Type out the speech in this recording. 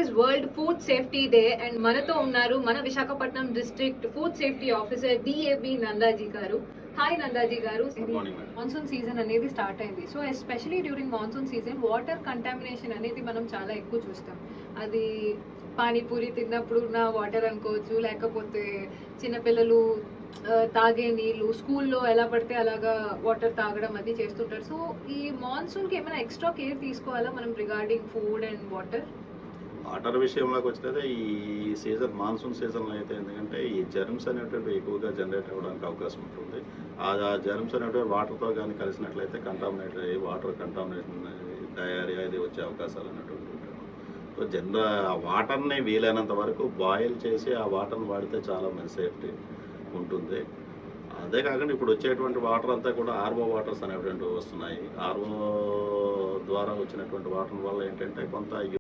is World Food Safety Day and మనతో ఉన్నారు మన Visakhapatnam district food safety officer DAB Nandaji గారు. హాయ్ నందాజీ గారు. మాన్సూన్ సీజన్ అనేది స్టార్ట్ అయింది. So especially during monsoon season water contamination అనేది మనం చాలా ఎక్కువ చూస్తాం. అది పానీపూరి తిన్నప్పుడు ఉన్న వాటర్ అనుకోవచ్చు, లేకపోతే చిన్నపిల్లలు తాగే నీళ్ళు స్కూల్లో ఎలా పడితే అలాగా వాటర్ తాగడం అది చేస్తుంటారు. సో ఈ మాన్సూన్కి ఏమైనా ఎక్స్ట్రా కేర్ తీసుకోవాలా మనం regarding food and water? Water విషయంలోకి వచ్చినదే ఈ సీజన్ మాన్సూన్ సీజన్లో అయితే ఎందుకంటే ఈ జెర్మ్స్ అనేటువంటి ఎక్కువగా జనరేట్ అవ్వడానికి అవకాశం ఉంటుంది. ఆ జెర్మ్స్ అనేటువంటి వాటర్తో కానీ కలిసినట్లయితే కంటామినేట్ అయ్యి వాటర్ కంటామినేషన్ డయేరియా ఇది వచ్చే అవకాశాలు అనేటువంటి ఉంటాయి. సో ఆ వాటర్ని వీలైనంత వరకు బాయిల్ చేసి ఆ వాటర్ని వాడితే చాలా మంచి సేఫ్టీ ఉంటుంది. అదే కాకుండా ఇప్పుడు వచ్చేటువంటి వాటర్ అంతా కూడా ఆర్ఓ వాటర్స్ అనేటువంటివి వస్తున్నాయి. ఆర్ఓ ద్వారా వచ్చినటువంటి వాటర్ వల్ల ఏంటంటే కొంత